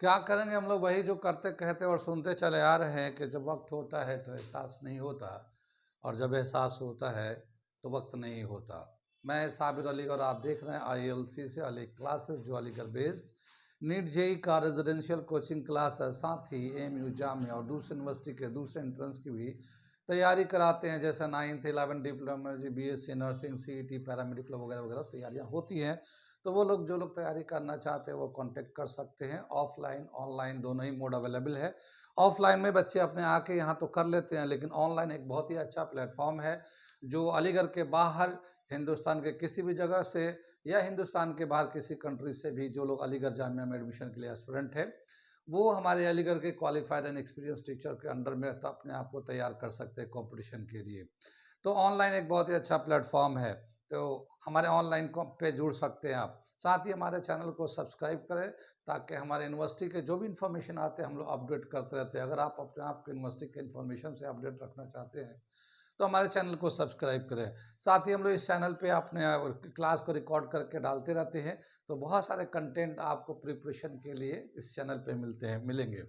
क्या करेंगे हम लोग, वही जो करते कहते और सुनते चले आ रहे हैं कि जब वक्त होता है तो एहसास नहीं होता, और जब एहसास होता है तो वक्त नहीं होता। मैं साबिर अली और आप देख रहे हैं ILC से अली क्लासेस, जो अलीगढ़ बेस्ड नीट जेई का रेजिडेंशियल कोचिंग क्लास है। साथ ही AMU जामिया और दूसरी यूनिवर्सिटी के दूसरे एंट्रेंस की भी तैयारी कराते हैं, जैसे 9th 11th diploma, BSc nursing, CET, paramedical वगैरह वगैरह तैयारियाँ होती हैं। तो वो लोग, जो लोग तैयारी करना चाहते हैं, वो कांटेक्ट कर सकते हैं। ऑफलाइन ऑनलाइन दोनों ही मोड अवेलेबल है। ऑफलाइन में बच्चे अपने आके यहाँ तो कर लेते हैं, लेकिन ऑनलाइन एक बहुत ही अच्छा प्लेटफॉर्म है, जो अलीगढ़ के बाहर हिंदुस्तान के किसी भी जगह से या हिंदुस्तान के बाहर किसी कंट्री से भी जो लोग अलीगढ़ जामिया में एडमिशन के लिए एस्पिरेंट है, वो हमारे अलीगढ़ के क्वालिफाइड एंड एक्सपीरियंस टीचर के अंडर में अपने आप को तैयार कर सकते हैं कंपटीशन के लिए। तो ऑनलाइन एक बहुत ही अच्छा प्लेटफॉर्म है, तो हमारे ऑनलाइन पे जुड़ सकते हैं आप। साथ ही हमारे चैनल को सब्सक्राइब करें, ताकि हमारे यूनिवर्सिटी के जो भी इन्फॉर्मेशन आते हैं हम लोग अपडेट करते रहते हैं। अगर आप अपने आप के यूनिवर्सिटी के इन्फॉर्मेशन से अपडेट रखना चाहते हैं तो हमारे चैनल को सब्सक्राइब करें। साथ ही हम लोग इस चैनल पे अपने क्लास को रिकॉर्ड करके डालते रहते हैं, तो बहुत सारे कंटेंट आपको प्रिपरेशन के लिए इस चैनल पे मिलेंगे।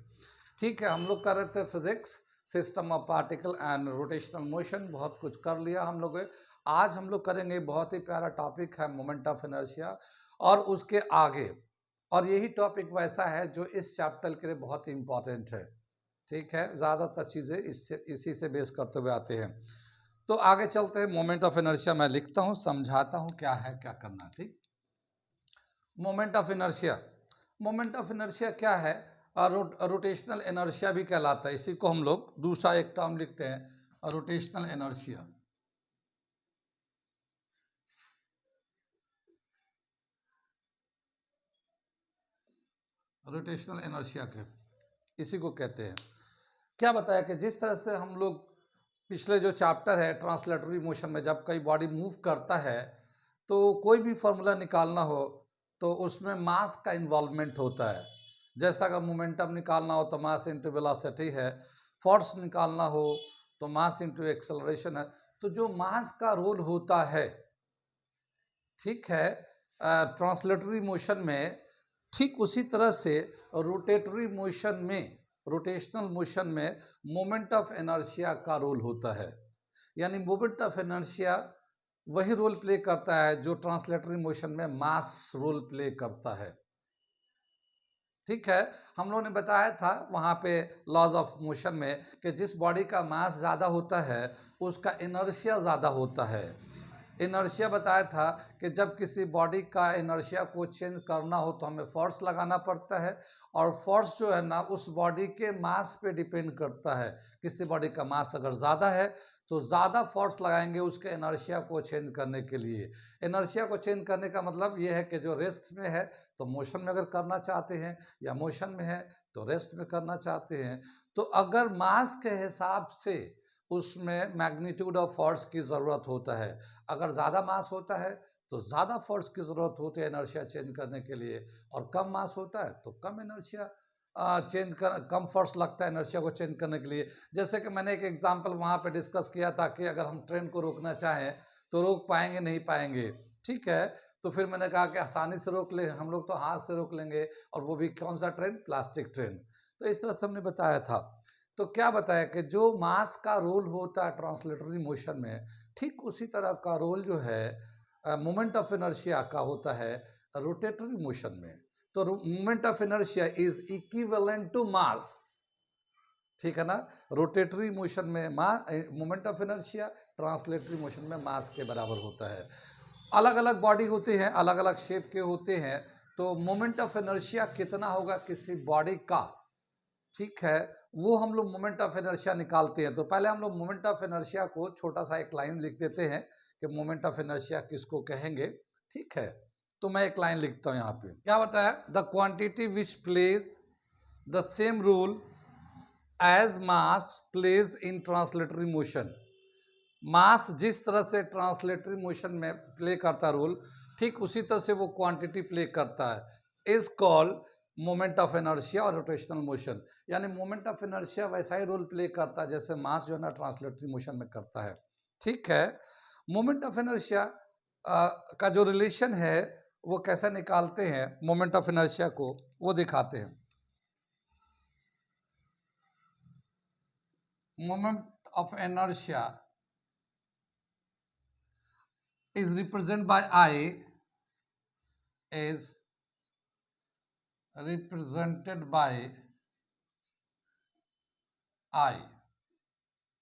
ठीक है, हम लोग कर रहे थे physics, system of particle and rotational motion, बहुत कुछ कर लिया हम लोग। आज हम लोग करेंगे, बहुत ही प्यारा टॉपिक है मोमेंट ऑफ इनर्शिया और उसके आगे, और यही टॉपिक वैसा है जो इस चैप्टर के लिए बहुत ही इंपॉर्टेंट है। ठीक है, ज़्यादातर चीज़ें इसी से बेस करते हुए आते हैं। तो आगे चलते हैं। मोमेंट ऑफ इनर्शिया मैं लिखता हूँ, समझाता हूँ क्या है, क्या करना है। ठीक, moment of inertia, moment of inertia क्या है? रोटेशनल इनर्शिया भी कहलाता है। इसी को हम लोग दूसरा एक टर्म लिखते हैं, रोटेशनल इनर्शिया। रोटेशनल इनर्शिया के इसी को कहते हैं। क्या बताया कि जिस तरह से हम लोग पिछले जो चैप्टर है ट्रांसलेटरी मोशन में, जब कोई बॉडी मूव करता है तो कोई भी फॉर्मूला निकालना हो तो उसमें मास का इन्वॉल्वमेंट होता है। जैसा अगर मोमेंटम निकालना हो तो मास इंटू वेलोसिटी है, फोर्स निकालना हो तो मास इंटू एक्सेलरेशन है। तो जो मास का रोल होता है, ठीक है, ट्रांसलेटरी मोशन में, ठीक उसी तरह से रोटेटरी मोशन में, रोटेशनल मोशन में मोमेंट ऑफ इनर्शिया का रोल होता है। यानी मोमेंट ऑफ इनर्शिया वही रोल प्ले करता है जो ट्रांसलेटरी मोशन में मास रोल प्ले करता है। ठीक है, हम लोगों ने बताया था वहाँ पे लॉज ऑफ मोशन में कि जिस बॉडी का मास ज़्यादा होता है उसका इनर्शिया ज़्यादा होता है। इनर्शिया बताया था कि जब किसी बॉडी का इनर्शिया को चेंज करना हो तो हमें फोर्स लगाना पड़ता है, और फोर्स जो है ना उस बॉडी के मास पे डिपेंड करता है। किसी बॉडी का मास अगर ज़्यादा है तो ज़्यादा फोर्स लगाएंगे उसके इनर्शिया को चेंज करने के लिए। इनर्शिया को चेंज करने का मतलब ये है कि जो रेस्ट में है तो मोशन में अगर करना चाहते हैं, या मोशन में है तो रेस्ट में करना चाहते हैं, तो अगर मास के हिसाब से उसमें मैग्नीट्यूड ऑफ फोर्स की ज़रूरत होता है। अगर ज़्यादा मास होता है तो ज़्यादा फोर्स की ज़रूरत होती है इनर्शिया चेंज करने के लिए, और कम मास होता है तो कम इनर्शिया कम फोर्स लगता है इनर्शिया को चेंज करने के लिए। जैसे कि मैंने एक एग्जांपल वहाँ पे डिस्कस किया था कि अगर हम ट्रेन को रोकना चाहें तो रोक पाएंगे नहीं पाएंगे। ठीक है, तो फिर मैंने कहा कि आसानी से रोक ले, हम लोग तो हाथ से रोक लेंगे, और वो भी कौन सा ट्रेन? Plastic train. तो इस तरह से हमने बताया था। तो क्या बताया कि जो मास का रोल होता है ट्रांसलेटरी मोशन में, ठीक उसी तरह का रोल जो है मोमेंट ऑफ इनर्शिया का होता है रोटेटरी मोशन में। तो moment of inertia is equivalent to mass. ठीक है ना, रोटेटरी मोशन में moment of inertia, translatory motion में मास के बराबर होता है। अलग अलग बॉडी होते हैं, अलग अलग शेप के होते हैं, तो मोमेंट ऑफ इनर्शिया कितना होगा किसी बॉडी का, ठीक है, वो हम लोग मोमेंट ऑफ इनर्शिया निकालते हैं। तो पहले हम लोग मोमेंट ऑफ इनर्शिया को छोटा सा एक लाइन लिख देते हैं कि मोमेंट ऑफ इनर्शिया किसको कहेंगे। ठीक है, तो मैं एक लाइन लिखता हूं यहाँ पे। क्या बताया? The quantity which plays the same role as mass plays in translatory motion. Mass जिस तरह से ट्रांसलेटरी मोशन में प्ले करता रोल, ठीक उसी तरह से वो क्वांटिटी प्ले करता है, is called moment of inertia और रोटेशनल मोशन। यानी मोमेंट ऑफ इनर्शिया वैसा ही रोल प्ले करता है जैसे मास जो है ना ट्रांसलेटरी मोशन में करता है। ठीक है, मोमेंट ऑफ इनर्शिया का जो रिलेशन है वो कैसे निकालते हैं मोमेंट ऑफ इनर्शिया को, वो दिखाते हैं। moment of inertia is represented by I, is represented by I,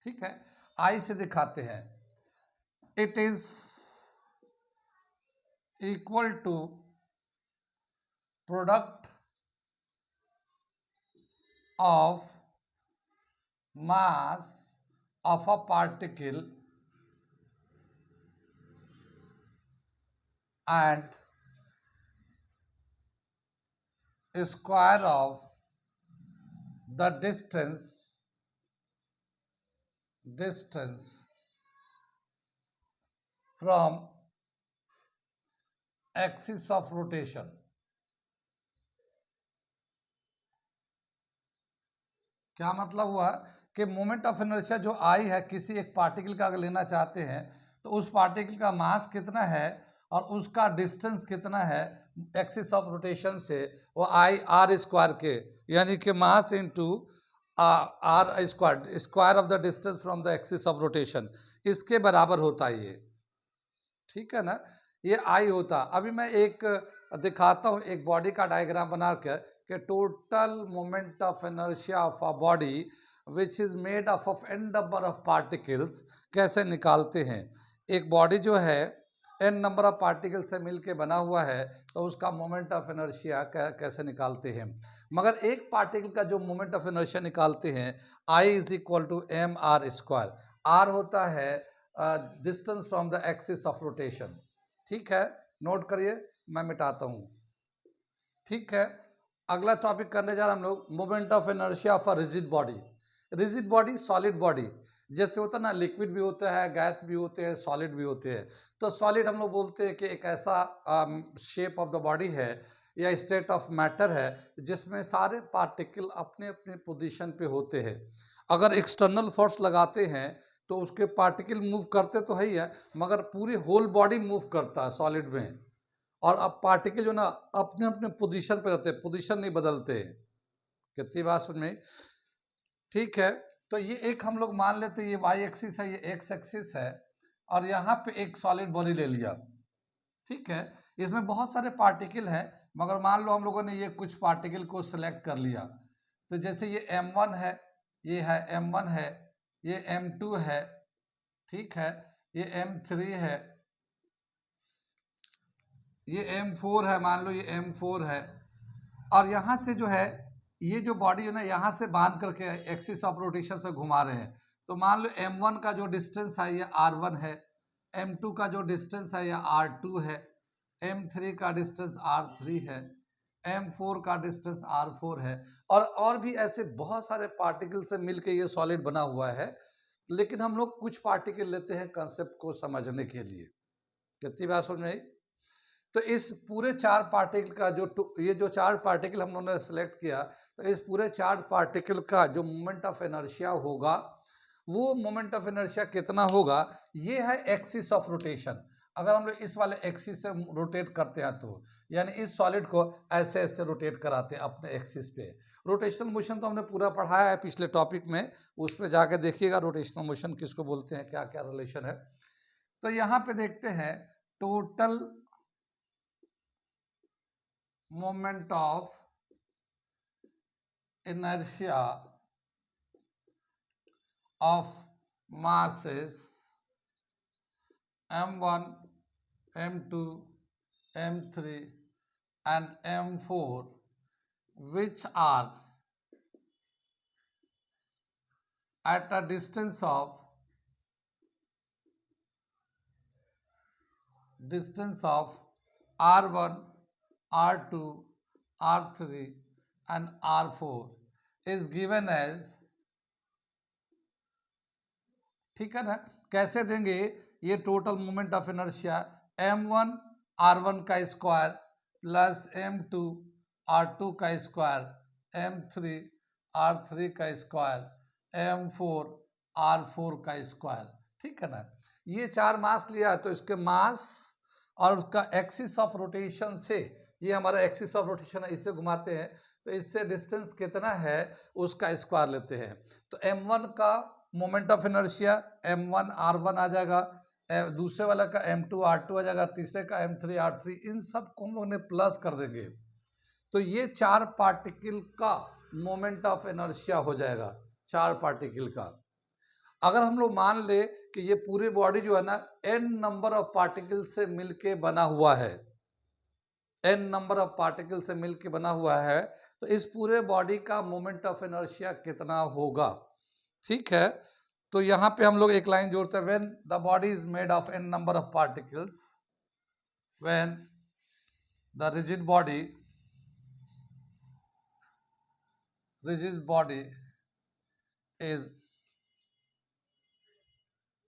ठीक है, I से दिखाते हैं. It is equal to product of mass of a particle and square of the distance from axis of rotation. क्या मतलब हुआ कि moment of inertia जो आई है किसी एक पार्टिकल का अगर लेना चाहते हैं तो उस पार्टिकल का मास कितना है और उसका डिस्टेंस कितना है एक्सिस ऑफ रोटेशन से, वो आई आर स्क्वायर के, यानी कि mass into r square, square of the distance from the axis of rotation, इसके बराबर होता है ये, ठीक है ना, ये आई होता. अभी मैं एक दिखाता हूँ एक बॉडी का डायग्राम बनाकर कि total moment of inertia of a body which is made of n number of particles कैसे निकालते हैं. एक बॉडी जो है एन नंबर ऑफ पार्टिकल से मिलके बना हुआ है तो उसका मोमेंट ऑफ इनर्शिया कैसे निकालते हैं. मगर एक पार्टिकल का जो मोमेंट ऑफ इनर्शिया निकालते हैं I is equal to M R square. R होता है distance from the axis of rotation, ठीक है, नोट करिए, मैं मिटाता हूँ, ठीक है. अगला टॉपिक करने जा रहे हम लोग moment of inertia of a rigid body. Rigid body, solid body, जैसे होता है ना, लिक्विड भी होता है, गैस भी होते हैं, सॉलिड भी होते हैं. तो सॉलिड हम लोग बोलते हैं कि एक ऐसा शेप ऑफ द बॉडी है या स्टेट ऑफ मैटर है जिसमें सारे पार्टिकल अपने अपने पोजीशन पे होते हैं. अगर एक्सटर्नल फोर्स लगाते हैं तो उसके पार्टिकल मूव करते तो है ही है, मगर पूरी होल बॉडी मूव करता है सॉलिड में. और अब पार्टिकल जो ना अपने अपने पोजीशन पे रहते हैं, पोजीशन नहीं बदलते. कितनी बात समझ में, ठीक है. तो ये एक हम लोग मान लेते हैं ये वाई एक्सिस है, ये एक्स एक्सिस है, और यहाँ पे एक सॉलिड बॉडी ले लिया, ठीक है. इसमें बहुत सारे पार्टिकल हैं, मगर मान लो हम लोगों ने ये कुछ पार्टिकल को सिलेक्ट कर लिया. तो जैसे ये M1 है, ये है M1 है, ये M2 है, ठीक है, ये M3 है, ये M4 है, मान लो ये M4 है. और यहाँ से जो है ये जो बॉडी है ना यहाँ से बांध करके एक्सिस ऑफ रोटेशन से घुमा रहे हैं. तो मान लो M1 का जो डिस्टेंस है ये R1 है, M2 का जो डिस्टेंस है ये R2 है, M3 का डिस्टेंस R3 है, M4 का डिस्टेंस R4 है. और भी ऐसे बहुत सारे पार्टिकल से मिलके ये सॉलिड बना हुआ है. लेकिन हम लोग कुछ पार्टिकल लेते हैं कंसेप्ट को समझने के लिए. कितनी बात समझ में आई. तो इस पूरे चार पार्टिकल का ये जो चार पार्टिकल हम लोगों ने सेलेक्ट किया, तो इस पूरे चार पार्टिकल का जो मोमेंट ऑफ इनर्शिया होगा, वो मोमेंट ऑफ इनर्शिया कितना होगा, ये है एक्सिस ऑफ रोटेशन. अगर हम लोग इस वाले एक्सिस से रोटेट करते हैं तो यानी इस सॉलिड को ऐसे ऐसे रोटेट कराते हैं अपने एक्सिस पे. रोटेशनल मोशन तो हमने पूरा पढ़ाया है पिछले टॉपिक में, उस पर जाके देखिएगा रोटेशनल मोशन किसको बोलते हैं, क्या क्या रिलेशन है. तो यहाँ पे देखते हैं total moment of inertia of masses M1, M2, M3 and M4 which are at a distance of R1, R2, R3 and R4 is given as, ठीक है ना. कैसे देंगे, ये total moment of inertia M1 R1 का square plus M2 R2 का square, M3 R3 का square, M4 R4 का स्क्वायर, ठीक है ना. ये चार मास लिया तो इसके मास और उसका एक्सिस ऑफ रोटेशन से, ये हमारा एक्सिस ऑफ रोटेशन है, इससे घुमाते हैं तो इससे डिस्टेंस कितना है उसका स्क्वायर लेते हैं. तो M1 का moment of inertia m1 r1 आ जाएगा, दूसरे वाला का m2 r2 आ जाएगा, तीसरे का m3 r3, इन सब को हम लोग ने प्लस कर देंगे तो ये 4 पार्टिकल का मोमेंट ऑफ इनर्शिया हो जाएगा, 4 पार्टिकल का। अगर हम लोग मान ले कि ये पूरी बॉडी जो है ना n नंबर ऑफ पार्टिकल से मिलके बना हुआ है, n नंबर ऑफ पार्टिकल से मिलके बना हुआ है, तो इस पूरे बॉडी का मोमेंट ऑफ इनर्शिया कितना होगा। ठीक है, तो यहाँ पे हम लोग एक लाइन जोड़ते हैं, when the body is made of n number of particles, when the rigid body is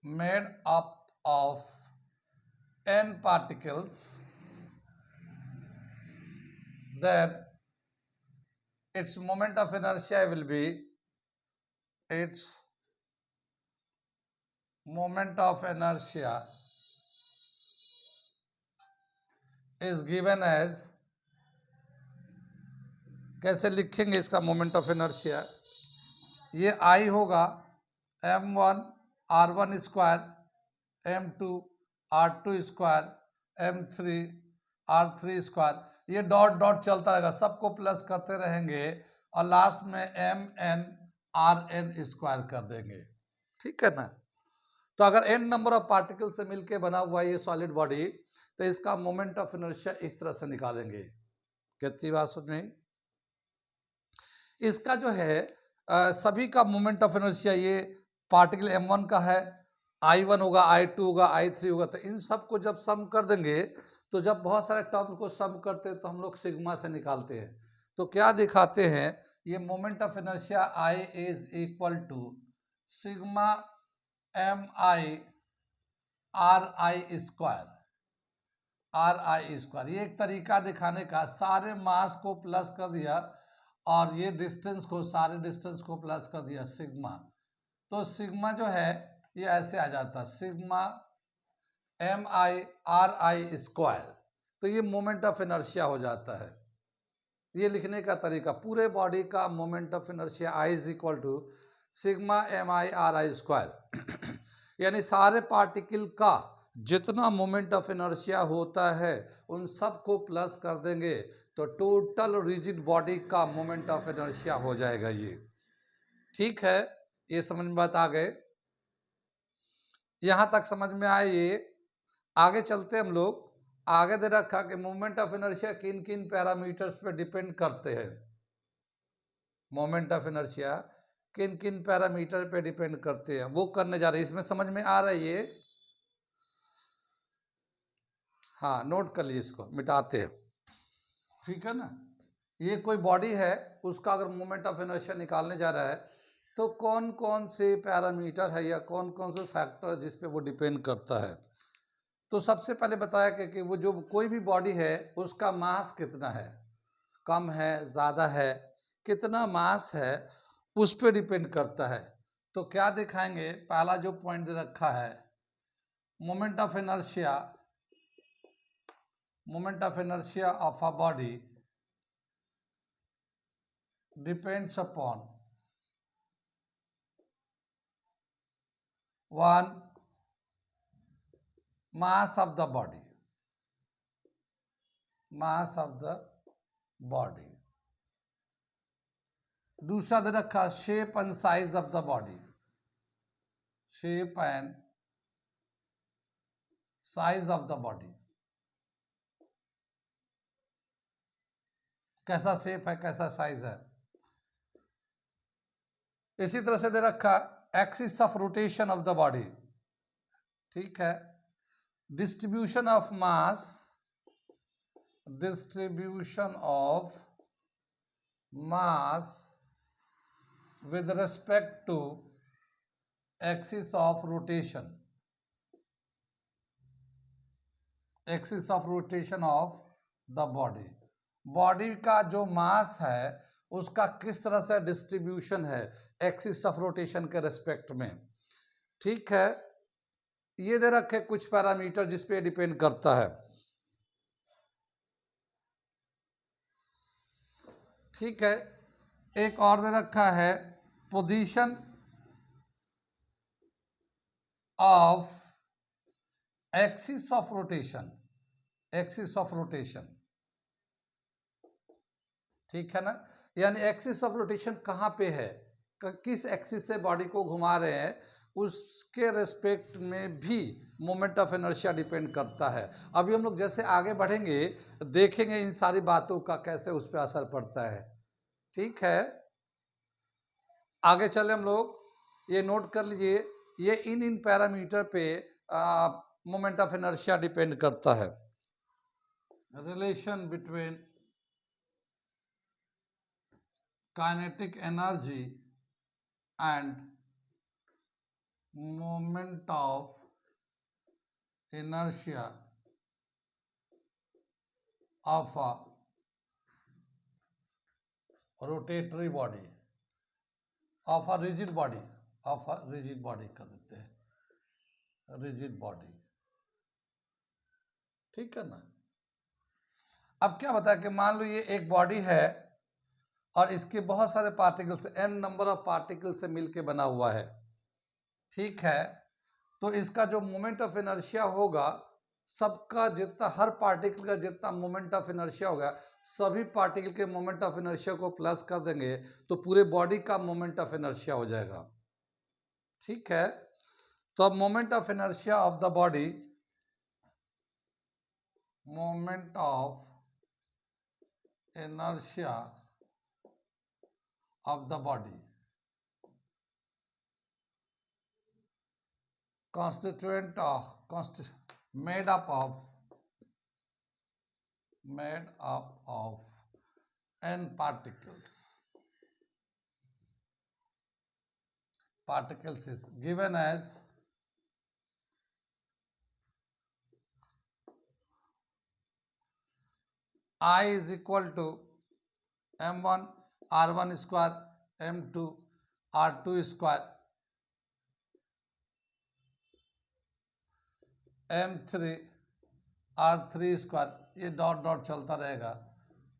made up of n particles, then its moment of inertia will be, its moment of inertia is given as, कैसे लिखेंगे इसका moment of inertia, ये I होगा m1 r1 square, m2 r2 square, m3 r3 square, ये dot dot चलता रहेगा, सबको plus करते रहेंगे और लास्ट में mn rn स्क्वायर कर देंगे। ठीक है ना, तो अगर n नंबर ऑफ पार्टिकल से मिलके बना हुआ ये सॉलिड बॉडी, तो इसका मोमेंट ऑफ इनर्शिया इस तरह से निकालेंगे। कितनी बात समझ में? इसका जो है सभी का मोमेंट ऑफ इनर्शिया, ये पार्टिकल m1 का है, I1 होगा, I2 होगा, I3 होगा, तो इन सब को जब सम कर देंगे, तो जब बहुत सारे टर्म को सम करते हैं तो हम लोग सिग्मा से निकालते हैं, तो क्या दिखाते हैं, ये moment of inertia I is equal to sigma mi ri square, ये एक तरीका दिखाने का, सारे मास को प्लस कर दिया और ये डिस्टेंस को, सारे डिस्टेंस को प्लस कर दिया सिग्मा, तो सिग्मा जो है ये ऐसे आ जाता, सिग्मा mi ri स्क्वायर, तो ये मोमेंट ऑफ इनर्शिया हो जाता है। ये लिखने का तरीका, पूरे बॉडी का moment of inertia I is equal to sigma mi ri square, यानी सारे पार्टिकल का जितना मोमेंट ऑफ इनर्शिया होता है उन सब को प्लस कर देंगे तो टोटल रिजिड बॉडी का मोमेंट ऑफ इनर्शिया हो जाएगा ये। ठीक है, ये समझ में बात आ गए, यहां तक समझ में आए ये। आगे चलते हम लोग, आगे दे रखा कि मोमेंट ऑफ इनर्शिया किन किन पैरामीटर्स पे डिपेंड करते हैं, मोमेंट ऑफ इनर्शिया किन किन पैरामीटर पे डिपेंड करते हैं, वो करने जा रहे हैं। इसमें समझ में आ रहा है ये? हाँ, नोट कर लीजिए, इसको मिटाते हैं। ठीक है ना, ये कोई बॉडी है, उसका अगर मोमेंट ऑफ इनर्शिया निकालने जा रहा है तो कौन कौन से पैरामीटर है या कौन कौन से फैक्टर जिस पे वो डिपेंड करता है। तो सबसे पहले बताया कि वो जो कोई भी बॉडी है उसका मास कितना है, कम है, ज़्यादा है, कितना मास है, उस पर डिपेंड करता है। तो क्या दिखाएंगे, पहला जो पॉइंट दे रखा है, moment of inertia of a body depends upon 1 mass of the body, दूसरा दे रखा shape and size of the body, shape and size of the body, कैसा शेप है, कैसा साइज है। इसी तरह से दे रखा axis of rotation of the body, ठीक है, distribution of mass, with respect to axis of rotation, of the body, body का जो मास है उसका किस तरह से डिस्ट्रीब्यूशन है एक्सिस ऑफ रोटेशन के रेस्पेक्ट में। ठीक है, ये दे रखे कुछ पैरामीटर जिस पे डिपेंड करता है। ठीक है, एक और दे रखा है position of axis of rotation, axis of rotation, ठीक है ना। यानी एक्सिस ऑफ रोटेशन कहाँ पे है, किस एक्सिस से बॉडी को घुमा रहे हैं, उसके रेस्पेक्ट में भी मोमेंट ऑफ इनर्शिया डिपेंड करता है। अभी हम लोग जैसे आगे बढ़ेंगे देखेंगे इन सारी बातों का कैसे उस पर असर पड़ता है, ठीक है। आगे चले हम लोग, ये नोट कर लीजिए, ये इन पैरामीटर पे मोमेंट ऑफ इनर्शिया डिपेंड करता है। Relation between kinetic energy and moment of inertia of a rotatory body, of a rigid body, of a rigid body कर देते हैं, rigid body, ठीक है ना। अब क्या बताया कि मान लो ये एक बॉडी है और इसके बहुत सारे particles, n number of particle से मिलके बना हुआ है, ठीक है। तो इसका जो मोमेंट ऑफ इनर्शिया होगा, सबका जितना, हर पार्टिकल का जितना मोमेंट ऑफ इनर्शिया होगा, सभी पार्टिकल के मोमेंट ऑफ इनर्शिया को प्लस कर देंगे तो पूरे बॉडी का मोमेंट ऑफ इनर्शिया हो जाएगा, ठीक है। तो अब moment of inertia of the body, moment of inertia of the body constituent of made up of n particles is given as I is equal to m1 r1 square m2 r2 square m3 r3 square, ये dot dot चलता रहेगा,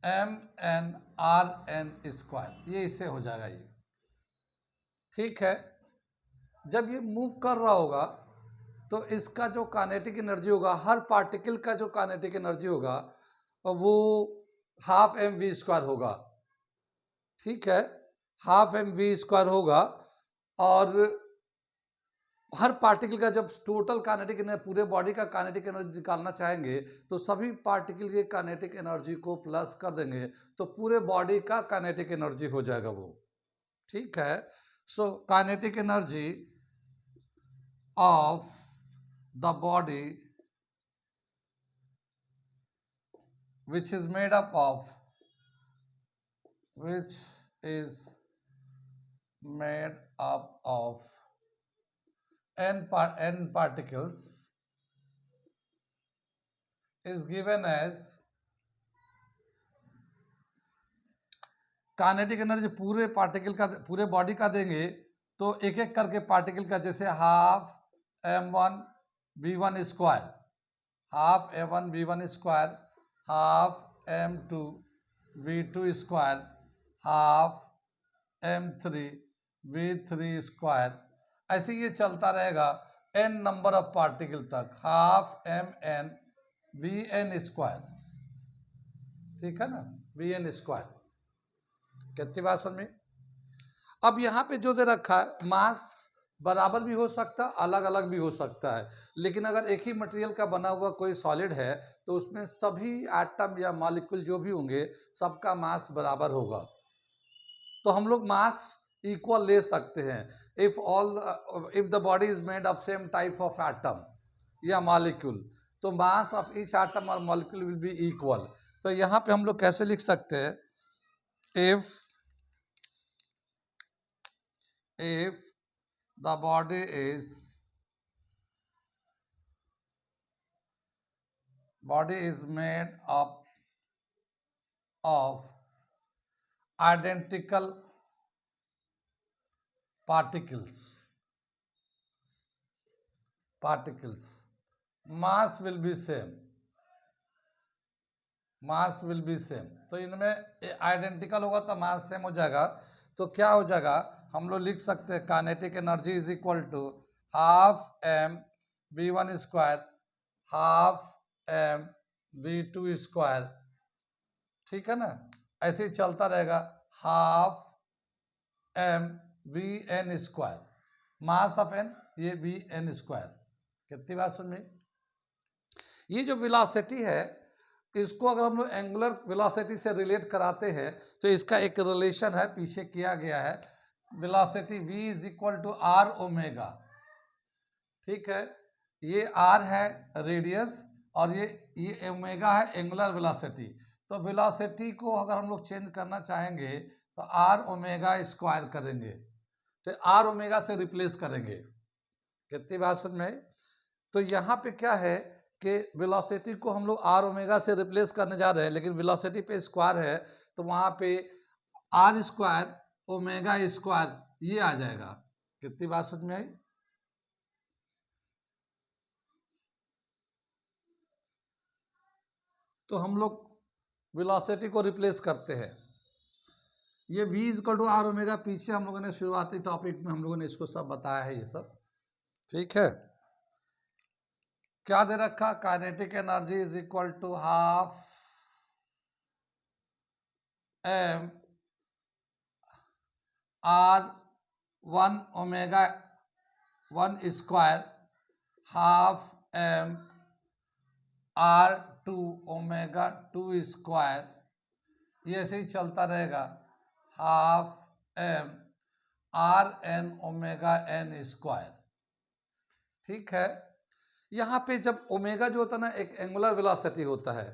mn rn square, ये इससे हो जाएगा ये, ठीक है। जब ये मूव कर रहा होगा तो इसका जो काइनेटिक एनर्जी होगा, हर पार्टिकल का जो काइनेटिक एनर्जी होगा वो हाफ एम वी स्क्वायर होगा, ठीक है, हाफ एम वी स्क्वायर होगा। और हर पार्टिकल का जब टोटल काइनेटिक एनर्जी, पूरे बॉडी का काइनेटिक एनर्जी निकालना चाहेंगे तो सभी पार्टिकल के काइनेटिक एनर्जी को प्लस कर देंगे तो पूरे बॉडी का काइनेटिक एनर्जी हो जाएगा वो, ठीक है। So kinetic energy of the body which is made up of n particles is given as kinetic energy पूरे पार्टिकल का, पूरे बॉडी का देंगे तो एक एक करके पार्टिकल का, जैसे half m1 v1 square, half m1 v1 square, half m2 v2 square, half m3 v3 square, ऐसे ये चलता रहेगा n नंबर ऑफ पार्टिकल तक, हाफ mn vn स्क्वायर, ठीक है ना, vn स्क्वायर। कितनी बात समझ में। अब यहाँ पे जो दे रखा है, मास बराबर भी हो सकता है, अलग अलग भी हो सकता है, लेकिन अगर एक ही मटेरियल का बना हुआ कोई सॉलिड है तो उसमें सभी एटम या मॉलिक्यूल जो भी होंगे सबका मास बराबर होगा। तो हम लोग मास इक्वल ले सकते हैं if the body is made of same type of atom या मॉलिक्यूल, तो मास ऑफ ईच एटम और मॉलिक्यूल विल बी इक्वल। तो यहाँ पे हम लोग कैसे लिख सकते हैं, if the body is made up of identical particles, mass will be same, तो इनमें आइडेंटिकल होगा तो मास सेम हो जाएगा। तो क्या हो जाएगा, हम लोग लिख सकते हैं kinetic energy is equal to half m v1 square half m v2 square, ठीक है ना, ऐसे ही चलता रहेगा, half m v n square, mass of n ये वी एन स्क्वायर। कितनी बात सुन में? ये जो वेलोसिटी है इसको अगर हम लोग एंगुलर वेलोसिटी से रिलेट कराते हैं तो इसका एक रिलेशन है, पीछे किया गया है, velocity v is equal to r omega, ठीक है, ये r है रेडियस और ये ओमेगा है एंगुलर वेलोसिटी। तो वेलोसिटी को अगर हम लोग चेंज करना चाहेंगे तो आर ओमेगा स्क्वायर करेंगे, तो आर ओमेगा से रिप्लेस करेंगे। कितनी बात सुन में? तो यहाँ पे क्या है कि वेलोसिटी को हम लोग आर ओमेगा से रिप्लेस करने जा रहे हैं, लेकिन वेलोसिटी पे स्क्वायर है तो वहाँ पे आर स्क्वायर ओमेगा स्क्वायर ये आ जाएगा। कितनी बात समझ में आई? तो हम लोग वेलोसिटी को रिप्लेस करते हैं, ये v equal to r omega, पीछे हम लोगों ने शुरुआती टॉपिक में हम लोगों ने इसको सब बताया है ये सब, ठीक है। क्या दे रखा? Kinetic energy is equal to half m r one omega one square half m r two omega two square, ये ऐसे ही चलता रहेगा, half m r n omega n square, ठीक है। यहाँ पे जब ओमेगा जो होता है ना एक एंगुलर वेलोसिटी होता है,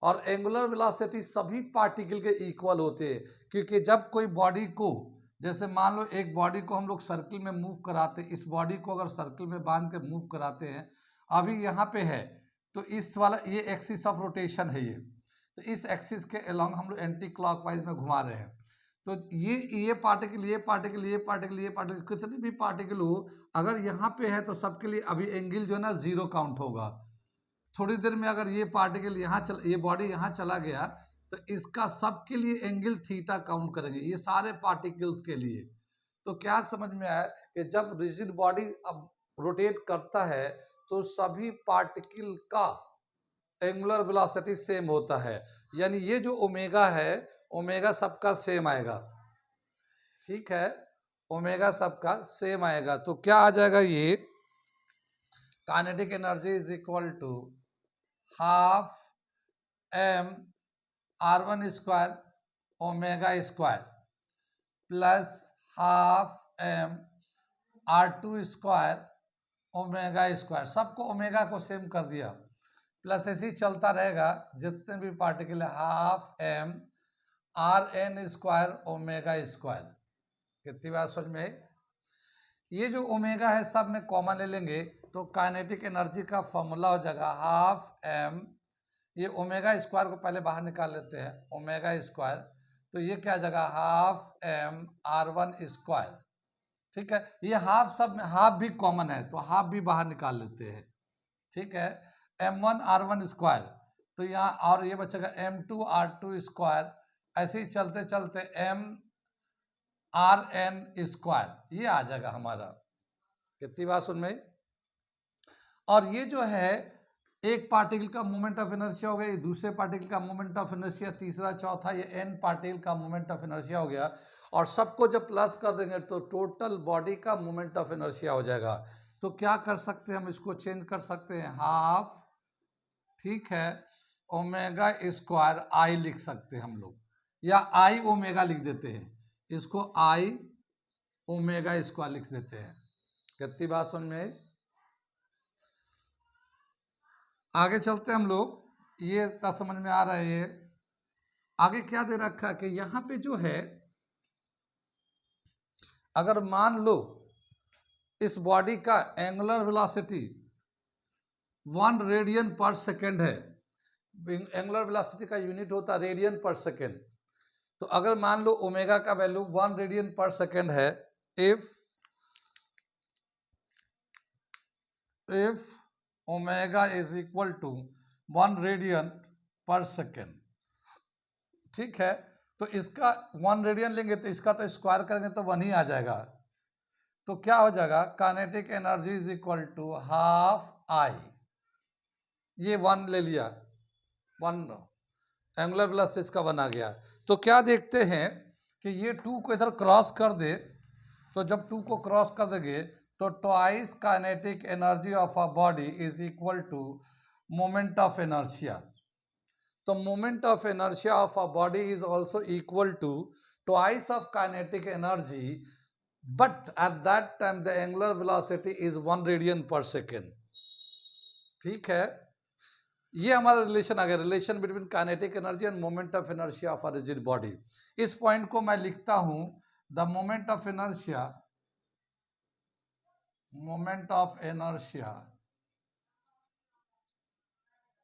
और एंगुलर वेलोसिटी सभी पार्टिकल के इक्वल होते हैं, क्योंकि जब कोई बॉडी को, जैसे मान लो एक बॉडी को हम लोग सर्किल में मूव कराते, इस बॉडी को अगर सर्किल में बांध के मूव कराते हैं, अभी यहाँ पे है तो इस वाला ये एक्सिस ऑफ रोटेशन है ये, तो इस एक्सिस के अलोंग हम लोग एंटी क्लॉकवाइज में घुमा रहे हैं, तो ये पार्टिकल ये पार्टिकल ये पार्टिकल ये पार्टिकल कितने भी पार्टिकल हो, अगर यहाँ पे है तो सबके लिए अभी एंगल जो है ना जीरो काउंट होगा। थोड़ी देर में अगर ये पार्टिकल यहाँ ये बॉडी यहाँ चला गया तो इसका सबके लिए एंगल थीटा काउंट करेंगे, ये सारे पार्टिकल्स के लिए। तो क्या समझ में आया कि जब रिजिड बॉडी अब रोटेट करता है तो सभी पार्टिकल का एंगुलर वेलोसिटी सेम होता है, यानी ये जो ओमेगा है ओमेगा सबका सेम आएगा, ठीक है, ओमेगा सबका सेम आएगा। तो क्या आ जाएगा? ये kinetic energy is equal to half m r one square omega square plus half m r two square omega square, सबको ओमेगा को सेम कर दिया, प्लस ऐसे ही चलता रहेगा जितने भी पार्टिकल है, half m r n square omega square. कितनी बात समझ में? ये जो ओमेगा है सब में कॉमन ले लेंगे तो काइनेटिक एनर्जी का फॉर्मूला हो जाएगा हाफ एम, ये ओमेगा स्क्वायर को पहले बाहर निकाल लेते हैं, ओमेगा स्क्वायर, तो ये क्या जगह half m r one square, ठीक है। ये हाफ सब में हाफ भी कॉमन है तो हाफ भी बाहर निकाल लेते हैं, ठीक है, m1 r1 स्क्वायर, तो यहाँ और ये बचेगा m2 r2 स्क्वायर, ऐसे ही चलते चलते m आर एन स्क्वायर, ये आ जाएगा हमारा। कितनी बात सुन में? और ये जो है एक पार्टिकल का मोमेंट ऑफ इनर्शिया हो गया, ये दूसरे पार्टिकल का मोमेंट ऑफ इनर्शिया, तीसरा चौथा ये एन पार्टिकल का मोमेंट ऑफ इनर्शिया हो गया, और सबको जब प्लस कर देंगे तो टोटल बॉडी का मोमेंट ऑफ इनर्शिया हो जाएगा। तो क्या कर सकते हैं हम, इसको चेंज कर सकते हैं, हाफ, ठीक है, ओमेगा स्क्वायर आई लिख सकते हैं हम लोग, या आई ओमेगा लिख देते हैं, इसको आई ओमेगा स्क्वायर लिख देते हैं। कितनी बात समझ में आई? आगे चलते हैं हम लोग, ये तक समझ में आ रहा है। ये आगे क्या दे रखा है कि यहाँ पे जो है अगर मान लो इस बॉडी का angular velocity 1 radian per second है, एंगुलर वेलोसिटी का यूनिट होता है रेडियन पर सेकेंड, तो अगर मान लो ओमेगा का वैल्यू 1 रेडियन पर सेकेंड है, if omega is equal to 1 radian per second, ठीक है, तो इसका 1 रेडियन लेंगे तो इसका तो स्क्वायर करेंगे तो 1 ही आ जाएगा, तो क्या हो जाएगा, kinetic energy is equal to half I, ये 1 ले लिया, 1 एंगुलर वेलोसिटी इसका बना गया। तो क्या देखते हैं कि ये 2 को इधर क्रॉस कर दे, तो जब 2 को क्रॉस कर देंगे तो twice kinetic energy of a body is equal to moment of inertia. तो moment of inertia of a body is also equal to twice of kinetic energy, but at that time the angular velocity is 1 radian per second. ठीक है, ये हमारा relation आ गया, relation between kinetic energy and moment of inertia of a rigid body. इस point को मैं लिखता हूं, the moment of inertia, moment of inertia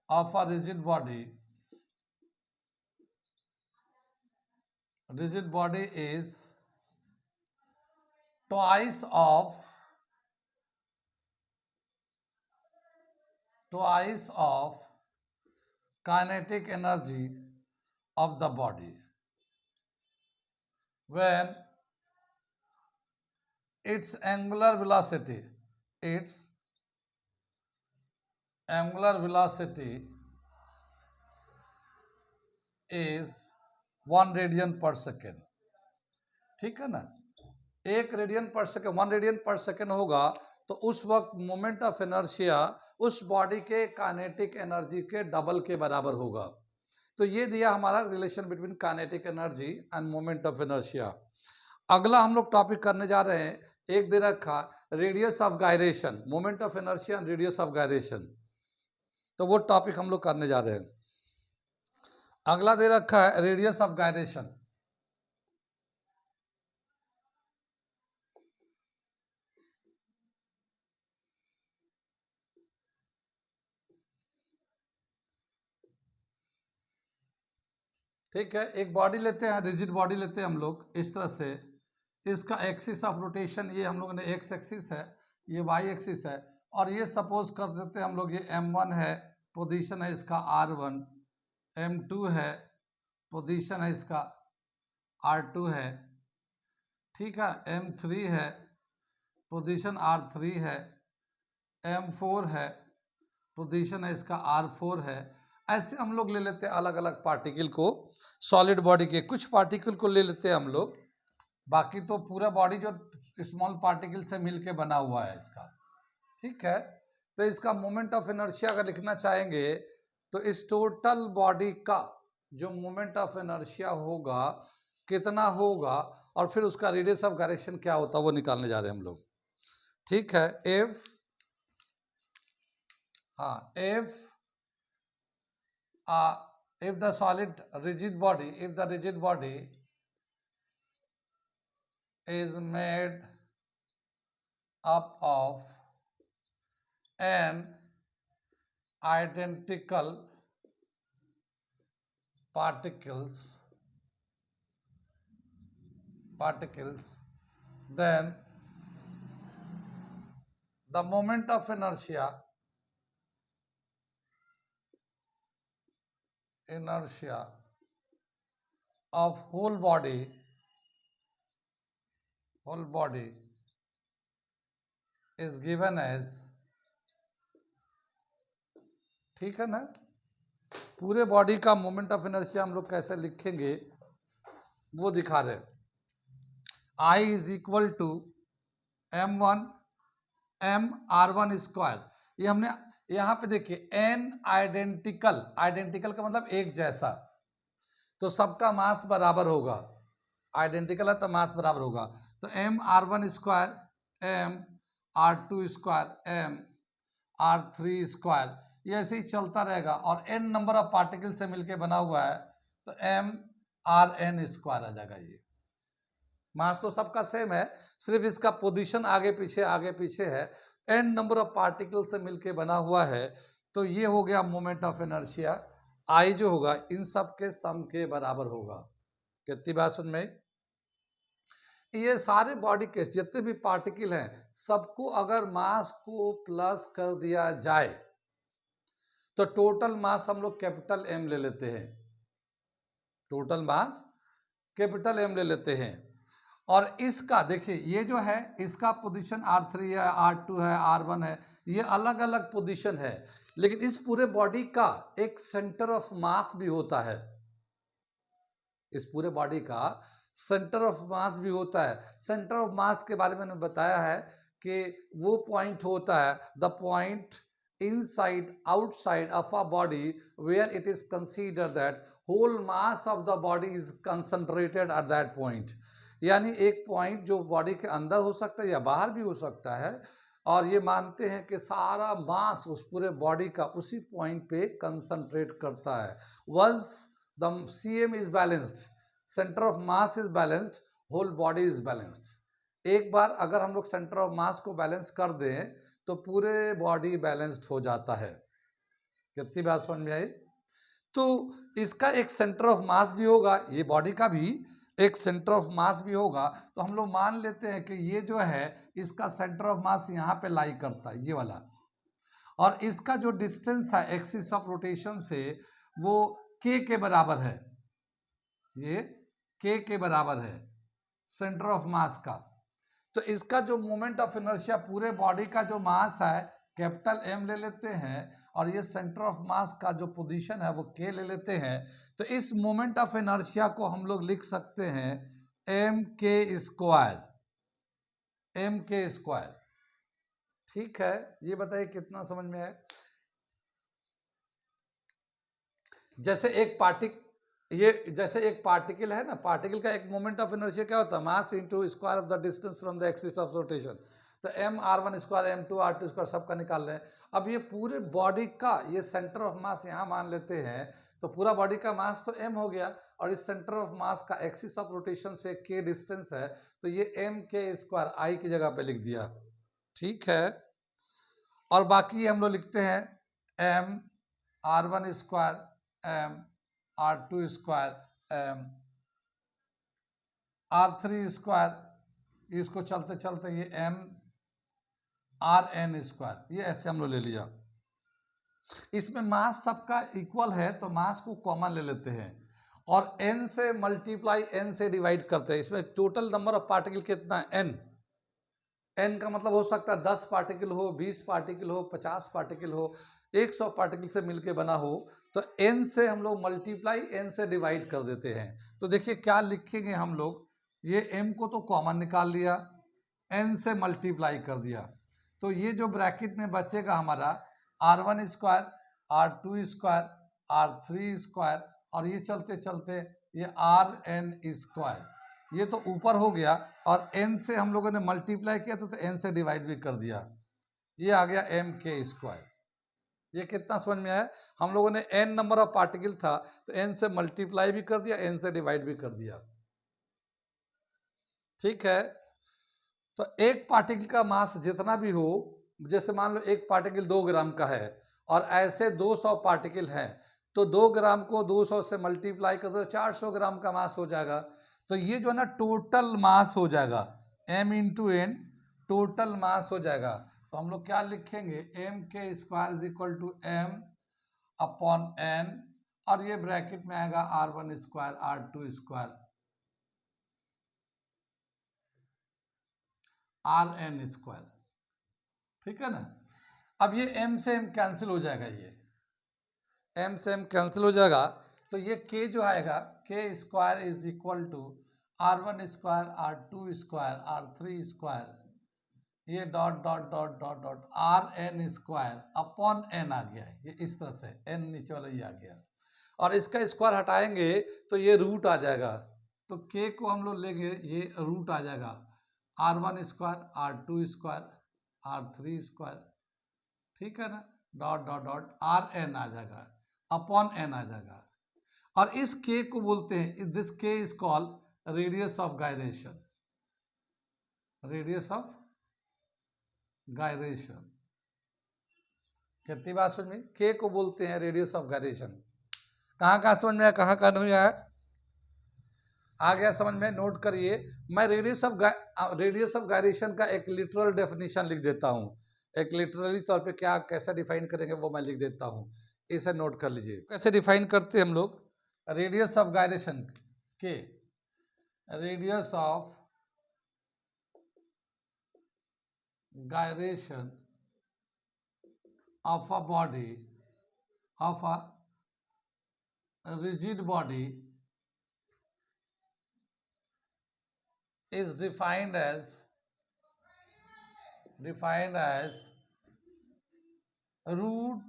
of a rigid body is twice of kinetic energy of the body when its angular velocity is 1 radian per second. ठीक है ना, 1 radian per second, 1 radian per second होगा तो उस वक्त moment of inertia उस body के kinetic energy के डबल के बराबर होगा। तो ये दिया हमारा relation between kinetic energy and moment of inertia. अगला हम लोग टॉपिक करने जा रहे हैं, एक दे रखा radius of gyration, moment of inertia and radius of gyration. तो वो टॉपिक हम लोग करने जा रहे हैं। अगला दे रखा है रेडियस ऑफ गायरेशन। ठीक है, एक बॉडी लेते हैं, रिजिड बॉडी लेते हैं हम लोग इस तरह से, इसका एक्सिस ऑफ रोटेशन ये हम लोग ने एक्स एक्सिस है, ये वाई एक्सिस है, और ये सपोज कर देते हैं हम लोग ये m1 है, पोजीशन है इसका r1, m2 है, पोजीशन है इसका r2 है, ठीक है, m3 है, पोजीशन r3 है, m4 है, पोजीशन है इसका r4 है। ऐसे हम लोग ले लेते हैं अलग अलग पार्टिकल को, सॉलिड बॉडी के कुछ पार्टिकल को ले लेते हैं हम लोग, बाकी तो पूरा बॉडी जो स्मॉल पार्टिकल से मिलके बना हुआ है इसका। ठीक है, तो इसका मोमेंट ऑफ इनर्शिया अगर लिखना चाहेंगे तो इस टोटल बॉडी का जो मोमेंट ऑफ इनर्शिया होगा कितना होगा, और फिर उसका रेडियस ऑफ गायरेशन क्या होता है वो निकालने जा रहे हैं हम लोग। ठीक है, if the rigid body is made up of n identical particles, then the moment of inertia of whole body is given as, ठीक है ना, पूरे बॉडी का मोमेंट ऑफ इनर्शिया हम लोग कैसे लिखेंगे वो दिखा रहे हैं। I is equal to m1 m r1 square, ये हमने यहाँ पे देखिए n आइडेंटिकल का मतलब एक जैसा, तो सबका मास बराबर होगा, आइडेंटिकल है तो मास बराबर होगा, तो m r1 square m r2 square m r3 square, ये ऐसे ही चलता रहेगा, और n नंबर ऑफ पार्टिकल से मिलके बना हुआ है तो m rn स्क्वायर आ जाएगा। ये मास तो सबका सेम है, सिर्फ इसका पोजीशन आगे पीछे है, n नंबर ऑफ पार्टिकल से मिलके बना हुआ है, तो ये हो गया मोमेंट ऑफ इनर्शिया। I जो होगा इन सब के सम के बराबर होगा। कितनी बात सुन में, ये सारे बॉडी के जितने भी पार्टिकल हैं सबको अगर मास को प्लस कर दिया जाए तो टोटल मास हम लोग कैपिटल M ले लेते हैं, टोटल मास कैपिटल M ले लेते हैं, और इसका देखिए ये जो है इसका पोजीशन R3 है, R2 है, R1 है, ये अलग अलग पोजीशन है, लेकिन इस पूरे बॉडी का एक सेंटर ऑफ मास भी होता है। इस पूरे बॉडी का सेंटर ऑफ मास भी होता है। सेंटर ऑफ मास के बारे में मैंने बताया है कि वो पॉइंट होता है the point inside outside of a body where it is consider that whole mass of the body is concentrated at that point. यानी एक पॉइंट जो बॉडी के अंदर हो सकता है या बाहर भी हो सकता है, और ये मानते हैं कि सारा मास उस पूरे बॉडी का उसी पॉइंट पे कंसंट्रेट करता है। Once the CM is balanced, centre of mass is balanced, whole body is balanced. एक बार अगर हम लोग सेंटर ऑफ मास को बैलेंस कर दें तो पूरे बॉडी बैलेंस्ड हो जाता है। कितनी बात समझ में आई? तो इसका एक सेंटर ऑफ मास भी होगा, ये बॉडी का भी एक सेंटर ऑफ मास भी होगा। तो हम लोग मान लेते हैं कि ये जो है इसका सेंटर ऑफ मास यहाँ पे लाई करता है, ये वाला, और इसका जो डिस्टेंस है एक्सिस ऑफ रोटेशन से वो k के बराबर है, ये k के बराबर है सेंटर ऑफ मास का। तो इसका जो मोमेंट ऑफ इनर्शिया पूरे बॉडी का जो मास है कैपिटल M ले लेते हैं, और ये सेंटर ऑफ मास का जो पोजीशन है वो k ले लेते हैं। तो इस मोमेंट ऑफ इनर्शिया को हम लोग लिख सकते हैं mk स्क्वायर, mk स्क्वायर। ठीक है, ये बताइए कितना समझ में है? जैसे एक पार्टिकल है ना, पार्टिकल का एक मोमेंट ऑफ इनर्शिया क्या होता है? Mass into square of the distance from the axis of rotation. तो mr1 square, m2 r2 square सबका निकाल रहे हैं। अब ये पूरे बॉडी का ये सेंटर ऑफ मास यहाँ मान लेते हैं, तो पूरा बॉडी का मास तो m हो गया, और इस सेंटर ऑफ मास का एक्सिस ऑफ रोटेशन से k डिस्टेंस है, तो ये mk स्क्वायर I की जगह पे लिख दिया। ठीक है, और बाकी हम लोग लिखते हैं m r1 square m R2 square m R3 square, इसको चलते चलते ये m RN स्क्वायर, ये ऐसे हम लोग ले लिया। इसमें मास सबका इक्वल है तो मास को कॉमन ले लेते हैं, और n से मल्टीप्लाई n से डिवाइड करते हैं। इसमें टोटल नंबर ऑफ पार्टिकल कितना है? n का मतलब हो सकता है 10 पार्टिकल हो, 20 पार्टिकल हो, 50 पार्टिकल हो, 100 पार्टिकल से मिलके बना हो। तो n से हम लोग मल्टीप्लाई n से डिवाइड कर देते हैं। तो देखिए क्या लिखेंगे हम लोग, ये m को तो कॉमन निकाल लिया, n से मल्टीप्लाई कर दिया, तो ये जो ब्रैकेट में बचेगा हमारा R1 square, R2 square, R3 square, और ये चलते चलते ये RN स्क्वायर, ये तो ऊपर हो गया, और n से हम लोगों ने मल्टीप्लाई किया तो n से डिवाइड भी कर दिया, ये आ गया mk स्क्वायर। ये कितना समझ में आया? हम लोगों ने n नंबर ऑफ पार्टिकल था तो n से मल्टीप्लाई भी कर दिया, n से डिवाइड भी कर दिया। ठीक है, तो एक पार्टिकल का मास जितना भी हो, जैसे मान लो एक पार्टिकल 2 ग्राम का है और ऐसे 200 पार्टिकल हैं, तो 2 ग्राम को 200 से मल्टीप्लाई कर दो, 400 ग्राम का मास हो जाएगा। तो ये जो है ना टोटल मास हो जाएगा, m into n total mass हो जाएगा। तो हम लोग क्या लिखेंगे, mk square is equal to m upon n, और ये ब्रैकेट में आएगा R1 square, R2 square, RN square. ठीक है ना? अब ये m से m कैंसिल हो जाएगा, ये m से m कैंसिल हो जाएगा, तो ये k जो आएगा k square is equal to R1 square, R2 square, R3 square, ये dot dot dot dot dot RN square upon n आ गया है। ये इस तरह से n नीचे वाला ये आ गया, और इसका स्क्वायर हटाएंगे तो ये रूट आ जाएगा, तो k को हम लोग लेंगे, ये रूट आ जाएगा R1 square, R2 square, R3 square. ठीक है ना? डॉट डॉट डॉट RN आ जाएगा, अपॉन n आ जाएगा, और इस k को बोलते हैं, this k is called radius of gyration, radius of gyration. कितनी बात समझ में? k को बोलते हैं रेडियस ऑफ गायरेशन। कहाँ कहाँ समझ में आया, कहाँ कहाँ नहीं आया? आ गया समझ में? नोट करिए, मैं रेडियस ऑफ गायरेशन का एक लिटरल डेफिनेशन लिख देता हूँ, एक लिटरली तौर पे क्या कैसा डिफाइन करेंगे वो मैं लिख देता हूँ, इसे नोट कर लीजिए। कैसे डिफाइन करते हैं हम लोग रेडियस ऑफ गायरेशन के? Radius of gyration of a body, of a rigid body is defined as root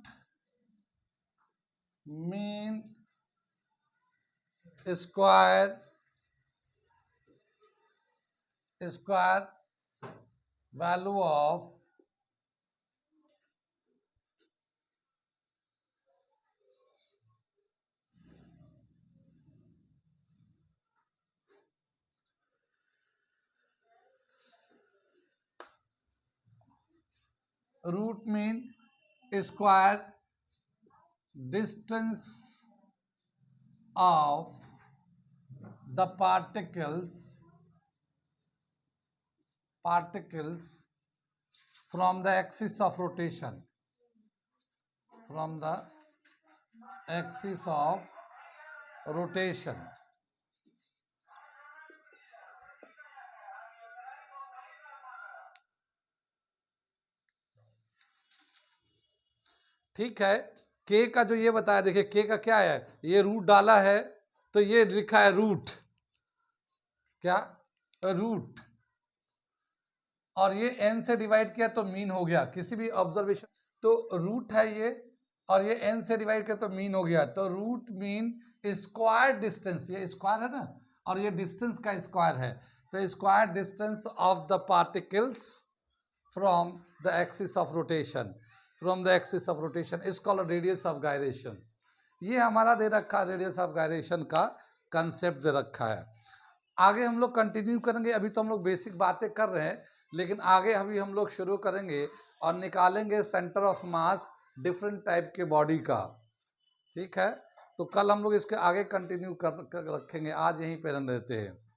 mean square value of root mean square distance of the particles from the axis of rotation, ठीक है। के का जो ये बताया, देखिए के का क्या है, ये रूट डाला है तो ये लिखा है रूट, क्या रूट, और ये n से डिवाइड किया तो मीन हो गया किसी भी ऑब्जर्वेशन, तो रूट है ये, और ये n से डिवाइड किया तो मीन हो गया, तो रूट मीन स्क्वायर डिस्टेंस, ये स्क्वायर है ना, और ये डिस्टेंस का स्क्वायर है, तो square distance of the particles from the axis of rotation, is called radius of gyration. ये हमारा दे रखा है, रेडियस ऑफ गायरेशन का कंसेप्ट दे रखा है। आगे हम लोग कंटिन्यू करेंगे, अभी तो हम लोग बेसिक बातें कर रहे हैं, लेकिन आगे अभी हम लोग शुरू करेंगे और निकालेंगे centre of mass different type के बॉडी का, ठीक है। तो कल हम लोग इसके आगे कंटिन्यू कर रखेंगे, आज यहीं पे रहते हैं।